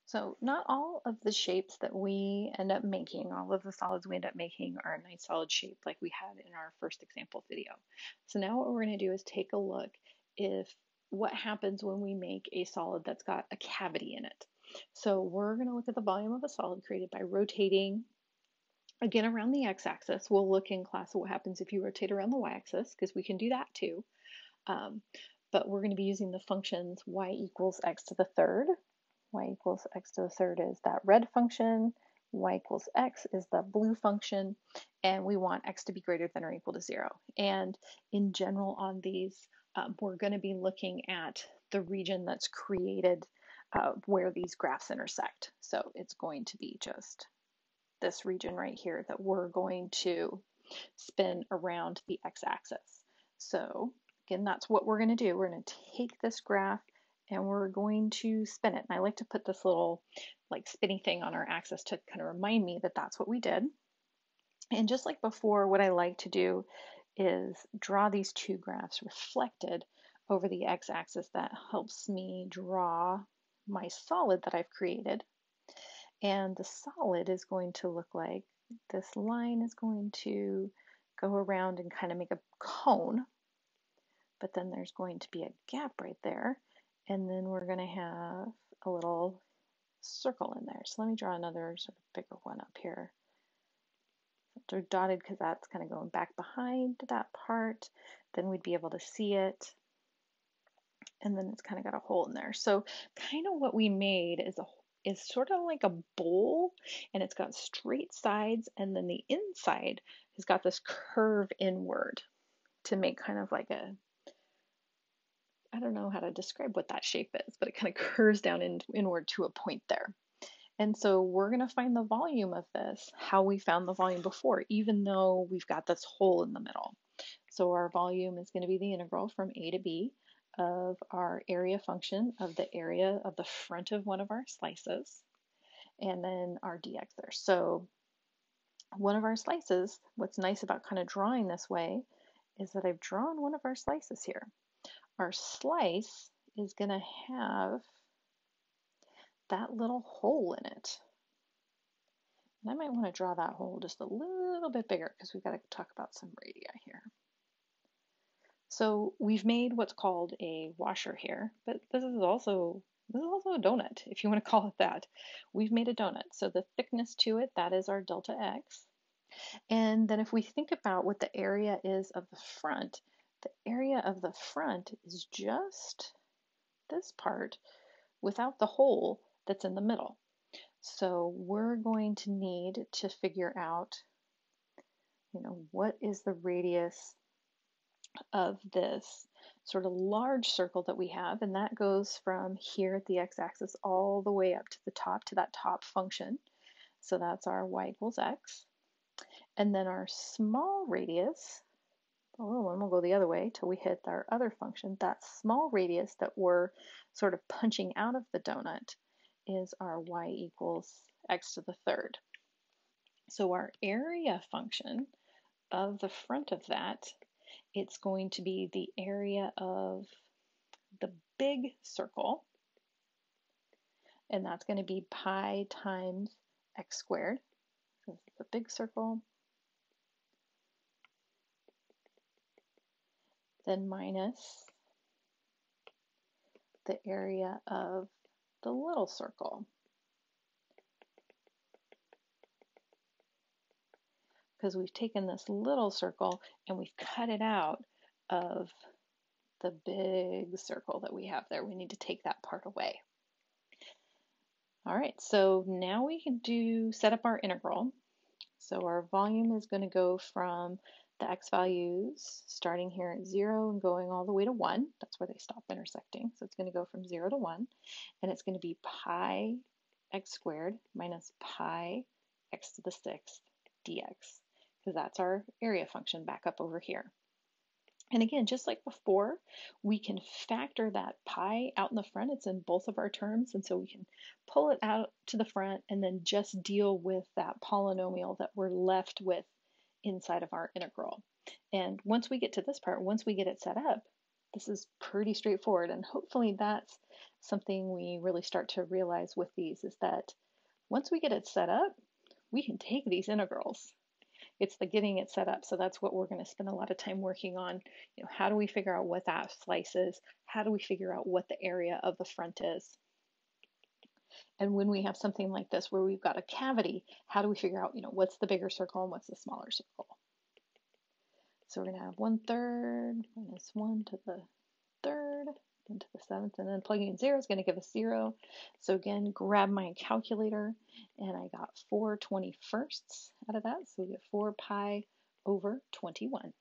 So not all of the shapes that we end up making, all of the solids we end up making are a nice solid shape like we had in our first example video. So now what we're going to do is take a look if what happens when we make a solid that's got a cavity in it. So we're going to look at the volume of a solid created by rotating again around the x-axis. We'll look in class at what happens if you rotate around the y-axis because we can do that too. Um, but we're going to be using the functions y equals x to the third. Y equals x to the third is that red function. Y equals x is the blue function. And we want x to be greater than or equal to 0. And in general on these, we're going to be looking at the region that's created where these graphs intersect. So it's going to be just this region right here that we're going to spin around the x-axis. So again, that's what we're going to do. We're going to take this graph and we're going to spin it. And I like to put this little like spinny thing on our axis to kind of remind me that that's what we did. And just like before, what I like to do is draw these two graphs reflected over the x-axis. That helps me draw my solid that I've created. And the solid is going to look like this line is going to go around and kind of make a cone, but then there's going to be a gap right there, and then we're going to have a little circle in there. So let me draw another sort of bigger one up here. They're dotted because that's kind of going back behind that part. Then we'd be able to see it, and then it's kind of got a hole in there. So kind of what we made is sort of like a bowl, and it's got straight sides, and then the inside has got this curve inward to make kind of like a, I don't know how to describe what that shape is, but it kind of curves down inward to a point there. And so we're going to find the volume of this, how we found the volume before, even though we've got this hole in the middle. So our volume is going to be the integral from a to b of our area function of the area of the front of one of our slices, and then our dx there. So one of our slices, what's nice about kind of drawing this way is that I've drawn one of our slices here. Our slice is going to have that little hole in it. And I might want to draw that hole just a little bit bigger because we've got to talk about some radii here. So we've made what's called a washer here, but this is also a donut, if you want to call it that. We've made a donut. So the thickness to it, that is our delta x. And then if we think about what the area is of the front is just this part without the hole that's in the middle. So we're going to need to figure out, what is the radius of this sort of large circle that we have, and that goes from here at the x-axis all the way up to the top, to that top function. So that's our y equals x. And then our small radius, the little one will go the other way till we hit our other function. That small radius that we're sort of punching out of the donut is our y equals x to the third. So our area function of the front of that, it's going to be the area of the big circle, and that's going to be pi times x squared. So this is the big circle, then minus the area of the little circle. Because we've taken this little circle and we've cut it out of the big circle that we have there. We need to take that part away. All right, so now we can set up our integral. So our volume is going to go from the x values starting here at 0 and going all the way to 1. That's where they stop intersecting. So it's going to go from 0 to 1, and it's going to be pi x squared minus pi x to the 6th dx, because that's our area function back up over here. And again, just like before, we can factor that pi out in the front. It's in both of our terms, and so we can pull it out to the front and then just deal with that polynomial that we're left with inside of our integral. And once we get to this part, once we get it set up, This is pretty straightforward, and hopefully that's something we really start to realize with these, is that once we get it set up, we can take these integrals. It's the getting it set up. So that's what we're going to spend a lot of time working on. How do we figure out what that slice is? How do we figure out what the area of the front is? And when we have something like this where we've got a cavity, how do we figure out, what's the bigger circle and what's the smaller circle? So we're going to have 1/3 minus 1 to the 3rd into the 7th, and then plugging in 0 is going to give us 0. So again, grab my calculator, and I got 4/21 out of that. So we get 4 pi over 21.